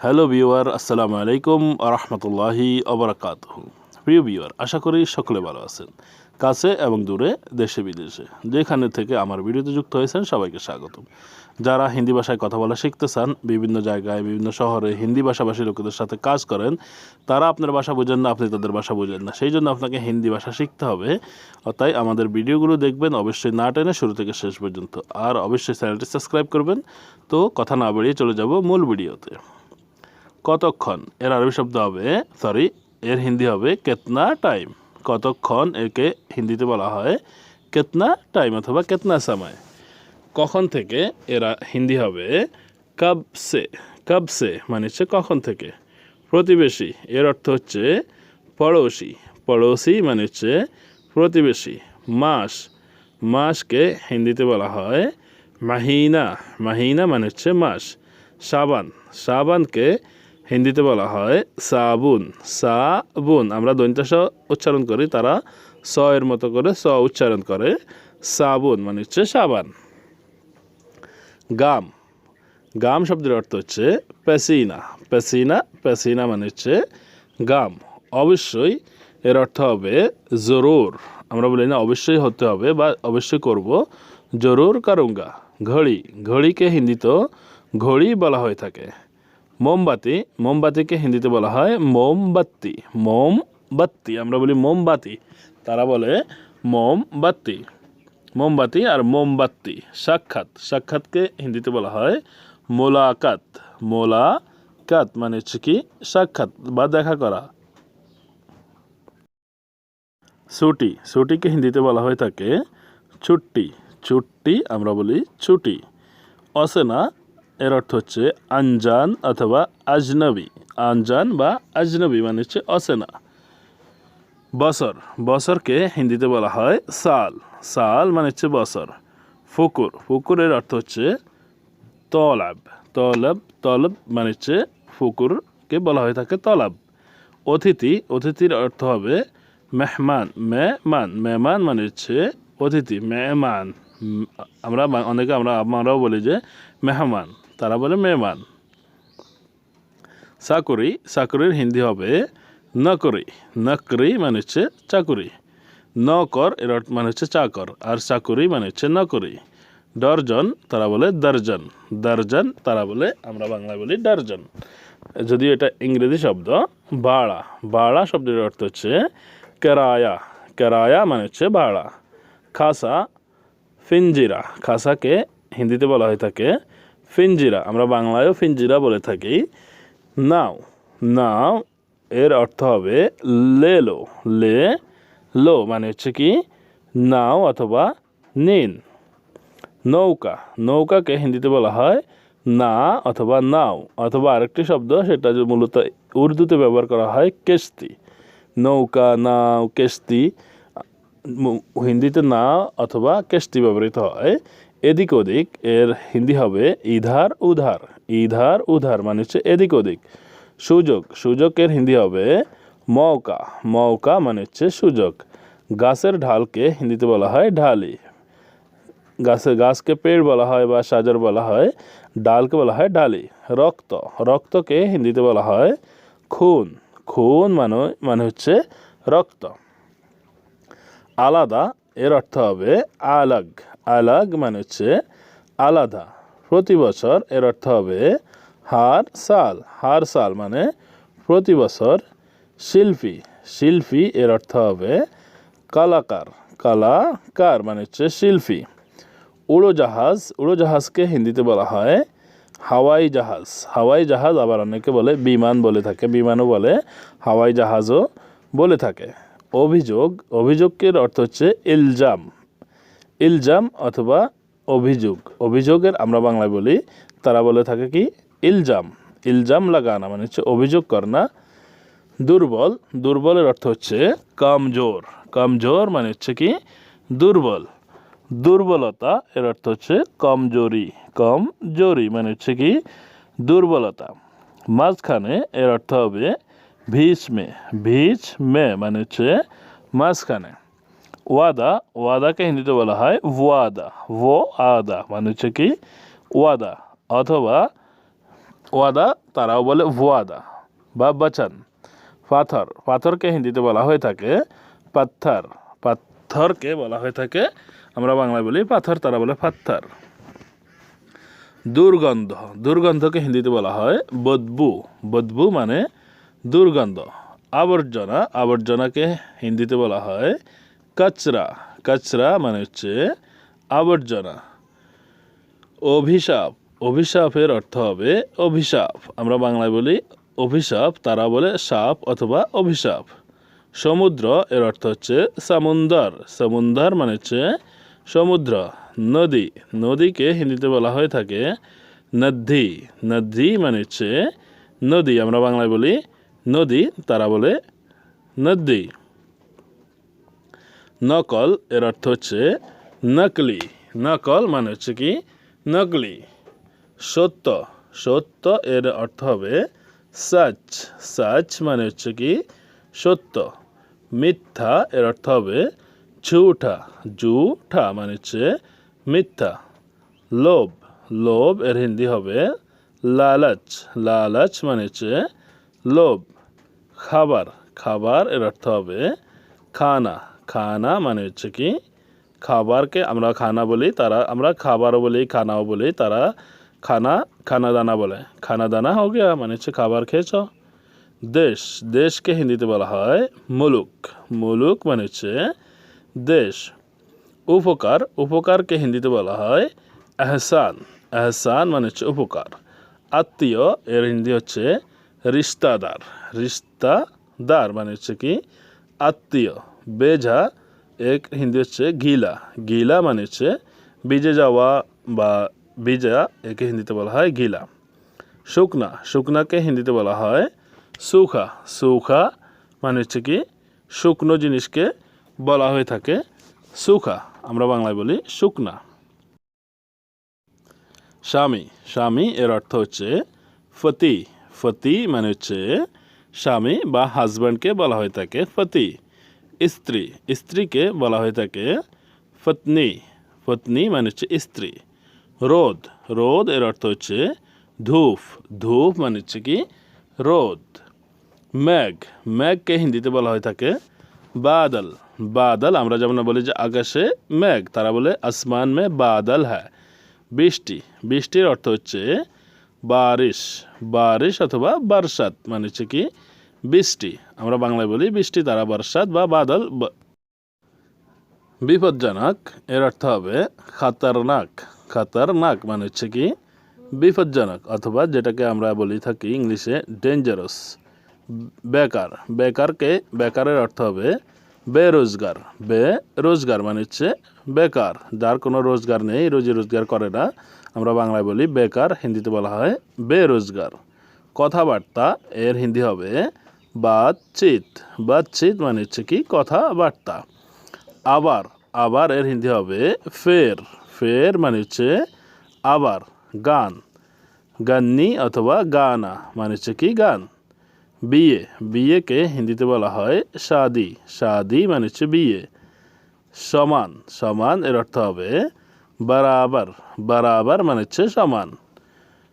Hello viewer, আসসালামু আলাইকুম আরহামতুল্লাহি অবরাকাতুহু। প্রিয় ভিউয়ার, আশা করি সকলে ভালো আছেন। কাছে এবং দূরে, দেশে বিদেশে যেখানে থেকে আমার ভিডিওতে যুক্ত হয়েছেন সবাইকে স্বাগতম। যারা হিন্দি ভাষায় কথা বলা শিখতে চান, বিভিন্ন জায়গায় বিভিন্ন শহরে হিন্দি ভাষাভাষী লোকেদের সাথে কাজ করেন, তারা আপনার ভাষা বোঝেন না, আপনি তাদের ভাষা বোঝেন না, সেই জন্য আপনাকে হিন্দি ভাষা শিখতে হবে। তাই আমাদের ভিডিওগুলো দেখবেন অবশ্যই না টেনে শুরু থেকে শেষ পর্যন্ত, আর অবশ্যই চ্যানেলটি সাবস্ক্রাইব করবেন। তো কথা না বাড়িয়ে চলে যাব মূল ভিডিওতে। কতক্ষণ এর আরবি শব্দ হবে এর হিন্দি হবে কেতনা টাইম। কতক্ষণ একে হিন্দিতে বলা হয় কেতনা টাইম অথবা কেতনা সময়। কখন থেকে এরা হিন্দি হবে কবসে। কবসে মানে হচ্ছে কখন থেকে। প্রতিবেশী এর অর্থ হচ্ছে পড়োশি। পড়োশি মানে হচ্ছে প্রতিবেশী। মাস, মাসকে হিন্দিতে বলা হয় মাহিনা। মাহিনা মানে হচ্ছে মাস। সাবান, সাবানকে হিন্দিতে বলা হয় সাবুন। সাবুন আমরা দন্ত্য স উচ্চারণ করি, তারা স এর মতো করে স উচ্চারণ করে। সাবুন মানে হচ্ছে সাবান। গাম, গাম শব্দের অর্থ হচ্ছে পেসিনা। পেসিনা, পেসিনা মানে হচ্ছে গাম। অবশ্যই এর অর্থ হবে জরুর। আমরা বলি না অবশ্যই হতে হবে বা অবশ্যই করব, জরুর করুঙ্গা। ঘড়ি, ঘড়িকে হিন্দিতে ঘড়ি বলা হয়ে থাকে। মোমবাতি, মোমবাতিকে হিন্দিতে বলা হয় মোমবাতি। মোমবাতি আমরা বলি মোমবাতি, তারা বলে মোমবাতি। মোমবাতি আর মোমবাতি। সাক্ষাৎ, সাক্ষাৎকে হিন্দিতে বলা হয় মোলাকাত। মোলাকাত মানে হচ্ছে কি সাক্ষাৎ বা দেখা করা। ছুটি, ছুটিকে হিন্দিতে বলা হয়ে থাকে ছুট্টি। ছুট্টি আমরা বলি ছুটি। অচেনা এর অর্থ হচ্ছে আনজান অথবা আজনবী। আনজান বা আজনবী মানে হচ্ছে অচেনা। বছর, বছরকে হিন্দিতে বলা হয় সাল। সাল মানে হচ্ছে বছর। ফুকুর, ফুকুরের অর্থ হচ্ছে তলাব। তলব, তলব মানে হচ্ছে ফুকুরকে বলা হয়ে থাকে তলাব। অতিথি, অতিথির অর্থ হবে মেহমান। মেহমান, মেহমান মানে হচ্ছে অতিথি। মেহমান আমরা অনেকে আমরাও বলি যে মেহমান, তারা বলে মেহমান। চাকুরি, চাকুরির হিন্দি হবে নকরি। নকরি মানে হচ্ছে চাকুরি। নকর এর অর্থ মানে হচ্ছে চাকর, আর চাকুরি মানে হচ্ছে নকরি। ডর্জন তারা বলে দর্জন। দর্জন তারা বলে, আমরা বাংলায় বলি ডর্জন। যদিও এটা ইংরেজি শব্দ। ভাড়া, ভাড়া শব্দের অর্থ হচ্ছে কেরায়া। কেরায়া মানে হচ্ছে ভাড়া। খাসা, ফিঞ্জিরা, খাসাকে হিন্দিতে বলা হয়ে থাকে ফিঞ্জিরা, আমরা বাংলায়ও ফিঞ্জিরা বলে থাকি। নাও, নাও এর অর্থ হবে লেলো। লে লো মানে হচ্ছে কি নাও অথবা নিন। নৌকা, নৌকাকে হিন্দিতে বলা হয় না অথবা নাও, অথবা আরেকটি শব্দ সেটা যে মূলত উর্দুতে ব্যবহার করা হয় কেস্তি। নৌকা, নাও, কেস্তি হিন্দিতে না অথবা কেস্তি ব্যবহৃত হয়। এদিক ওদিক এর হিন্দি হবে ইধার উধার। ইধার উধার মানে হচ্ছে এদিক ওদিক। সুযোগ, সুযোগের হিন্দি হবে মৌকা। মৌকা মানে হচ্ছে সুযোগ। গাছের ঢালকে হিন্দিতে বলা হয় ঢালি। গাছকে পেড় বলা হয় বা সাজার বলা হয়, ডালকে বলা হয় ডালি। রক্ত, রক্তকে হিন্দিতে বলা হয় খুন। খুন মানে হচ্ছে রক্ত। আলাদা এর অর্থ হবে আলাগ। আলাগ মানে হচ্ছে আলাদা। প্রতি বছর এর অর্থ হবে হার সাল। হার সাল মানে প্রতি বছর। শিল্পী, শিল্পী এর অর্থ হবে কলাকার। কলাকার মানে হচ্ছে শিল্পী। উড়োজাহাজ, উড়োজাহাজকে হিন্দিতে বলা হয় হাওয়াই জাহাজ। হাওয়াই জাহাজ আবার অনেকে বলে বিমান বলে থাকে, বিমানও বলে, হাওয়াই জাহাজও বলে থাকে। অভিযোগ, অভিযোগের অর্থ হচ্ছে ইলজাম। ইলজাম অথবা অভিযোগ। অভিযোগের আমরা বাংলায় বলি, তারা বলে থাকে কি ইলজাম। ইলজাম লাগানা মানে হচ্ছে অভিযোগ করনা। দুর্বল, দুর্বলের অর্থ হচ্ছে কমজোর। কমজোর মানে হচ্ছে কি দুর্বল। দুর্বলতা এর অর্থ হচ্ছে কমজোরি। কমজোরি মানে হচ্ছে কি দুর্বলতা। মাঝখানে এর অর্থ হবে ভিচ মে। ভিচ মে মানে হচ্ছে মাঝখানে। ওয়াদা, ওয়াদাকে হিন্দিতে বলা হয় ওয়াদা। ও আদা মানে হচ্ছে কি ওয়াদা, অথবা ওয়াদা তারাও বলে ওয়াদা বা বচন। পাথর, পাথরকে হিন্দিতে বলা হয়ে থাকে পাত্থর, পাথরকে বলা হয়ে থাকে, আমরা বাংলায় বলি পাথর, তারা বলে পাত্থর। দুর্গন্ধ, দুর্গন্ধকে হিন্দিতে বলা হয় বদবু, বদবু মানে দুর্গন্ধ। আবর্জনা, আবর্জনাকে হিন্দিতে বলা হয় কচরা, কচরা মানে হচ্ছে আবর্জনা। অভিশাপ, অভিশাপের অর্থ হবে অভিশাপ, আমরা বাংলায় বলি অভিশাপ, তারা বলে সাপ অথবা অভিশাপ। সমুদ্র, এর অর্থ হচ্ছে সমুন্দর, সমুন্দর মানে হচ্ছে সমুদ্র। নদী, নদীকে হিন্দিতে বলা হয়ে থাকে নদী, নদী মানে হচ্ছে নদী, আমরা বাংলায় বলি নদী, তারা বলে নদী। নকল, এর অর্থ হচ্ছে নকলি, নকল মানে হচ্ছে কি নকলি। সত্য, সত্য এর অর্থ হবে সচ, সচ মানে হচ্ছে কি সত্য। মিথ্যা, এর অর্থ হবে ঝুঠা, ঝুঠা মানে হচ্ছে মিথ্যা। লোভ, লোভ এর হিন্দি হবে লালচ, লালচ মানে হচ্ছে লোভ। খাবার, খাবার এর অর্থ হবে খানা, খানা মানে হচ্ছে কি খাবারকে আমরা খানা বলি, তারা আমরা খাবারও বলি খানাও বলি, তারা খানা খানা দানা বলে। খানা দানা হো গিয়া মানে হচ্ছে খাবার খেয়েছ। দেশ, দেশকে হিন্দিতে বলা হয় মুলুক, মুলুক মানে হচ্ছে দেশ। উপকার, উপকারকে হিন্দিতে বলা হয় এহসান, এহসান মানে হচ্ছে উপকার। আত্মীয়, এর হিন্দি হচ্ছে রিস্তাদার, রিস্তাদার মানে হচ্ছে কি আত্মীয়। বেঝা, এক হিন্দি হচ্ছে গিলা, গিলা মানে হচ্ছে ভিজে যাওয়া বা ভিজা, একে হিন্দিতে বলা হয় গিলা। শুকনা, শুকনাকে হিন্দিতে বলা হয় সুখা, সুখা মানে হচ্ছে কি শুকনো জিনিসকে বলা হয়ে থাকে সুখা, আমরা বাংলায় বলি শুকনা। স্বামী, স্বামী এর অর্থ হচ্ছে ফতি, ফতি মানে হচ্ছে স্বামী বা হাজব্যান্ডকে বলা হয়ে থাকে ফতি। স্ত্রী, স্ত্রীকে বলা হয়ে থাকে পত্নী, পত্নী মানে হচ্ছে স্ত্রী। রোদ, রোদ এর অর্থ হচ্ছে ধূপ, ধূপ মানে হচ্ছে কি রোদ। মেঘ, মেঘকে হিন্দিতে বলা হয়ে থাকে বাদল, বাদল আমরা যেমন বলি যে আকাশে মেঘ, তারা বলে আসমান মে বাদল হ্যায়। বৃষ্টি, বৃষ্টির অর্থ হচ্ছে বারিশ, বারিশ অথবা বর্ষাত মানে হচ্ছে কি বৃষ্টি, আমরা বাংলায় বলি বৃষ্টি, তারা বর্ষাত বা বাদল। বিপজ্জনক, এর অর্থ হবে খাতারনাক, খাতারনাক মানে হচ্ছে কি বিপজ্জনক, অথবা যেটাকে আমরা বলি থাকি ইংলিশে ডেঞ্জারাস। বেকার, বেকারকে বেকারের অর্থ হবে বেরোজগার, বেরোজগার মানে হচ্ছে বেকার, যার কোনো রোজগার নেই, রোজি রোজগার করে না, আমরা বাংলায় বলি বেকার, হিন্দিতে বলা হয় বেরোজগার। কথাবার্তা, এর হিন্দি হবে বাতচিত, বাতচিত মানে হচ্ছে কি কথাবার্তা। আবার, আবার এর হিন্দি হবে ফের, ফের মানে হচ্ছে আবার। গান, গান্নি অথবা গানা মানে হচ্ছে কি গান। বিয়ে, বিয়েকে হিন্দিতে বলা হয় শাদি, শাদি মানে হচ্ছে বিয়ে। সমান, সমান এর অর্থ হবে বরাবর, বরাবর মানে হচ্ছে সমান।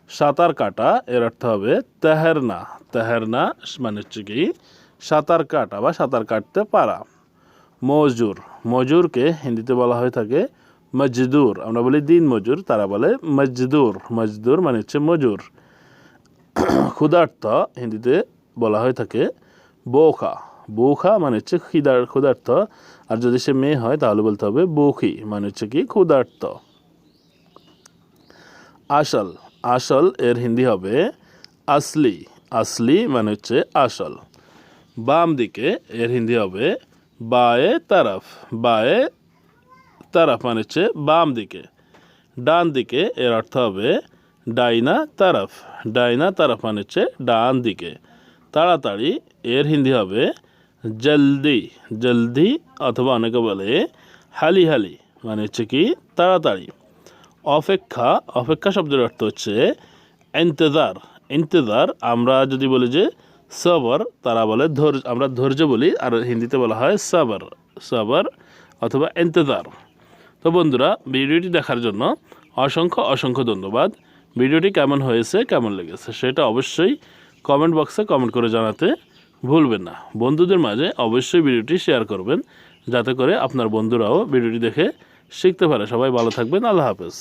সাঁতার কাটা, এর অর্থ হবে তেহেরনা, তেহেরনা মানে হচ্ছে কি সাঁতার কাটা বা সাঁতার কাটতে পারা। মজুর, মজুরকে হিন্দিতে বলা হয়ে থাকে মজদুর, আমরা বলি দিন মজুর, তারা বলে মজদুর, মজদুর মানে হচ্ছে মজুর। ক্ষুধার্ত, হিন্দিতে বলা হয়ে থাকে বোখা, বোখা মানে হচ্ছে ক্ষুধার্ত, আর যদি সে মেয়ে হয় তাহলে বলতে হবে বোখি মানে হচ্ছে কি ক্ষুধার্ত। আসল, আসল এর হিন্দি হবে আসলি, আসলি মানে হচ্ছে আসল। বাম দিকে, এর হিন্দি হবে বায়ে তরফ, বায়ে তরফ মানে হচ্ছে বাম দিকে। ডান দিকে, এর অর্থ হবে ডাইনা তরফ, ডাইনা তরফ মানে হচ্ছে ডান দিকে। তাড়াতাড়ি, এর হিন্দি হবে জলদি, জলদি অথবা অনেকে বলে হালি হালি মানে হচ্ছে কি তাড়াতাড়ি। অপেক্ষা, অপেক্ষা শব্দের অর্থ হচ্ছে ইন্তজার, ইন্তজার আমরা যদি বলি যে সবর, তারা বলে ধৈর্য, আমরা ধৈর্য বলি, আর হিন্দিতে বলা হয় সবর, সবর অথবা ইন্তজার। তো বন্ধুরা, ভিডিওটি দেখার জন্য অসংখ্য অসংখ্য ধন্যবাদ। ভিডিওটি কেমন হয়েছে, কেমন লেগেছে সেটা অবশ্যই কমেন্ট বক্সে কমেন্ট করে জানাতে ভুলবেন না। বন্ধুদের মাঝে অবশ্যই ভিডিওটি শেয়ার করবেন, যাতে করে আপনার বন্ধুরাও ভিডিওটি দেখে শিখতে পারে। সবাই ভালো থাকবেন। আল্লাহ হাফেজ।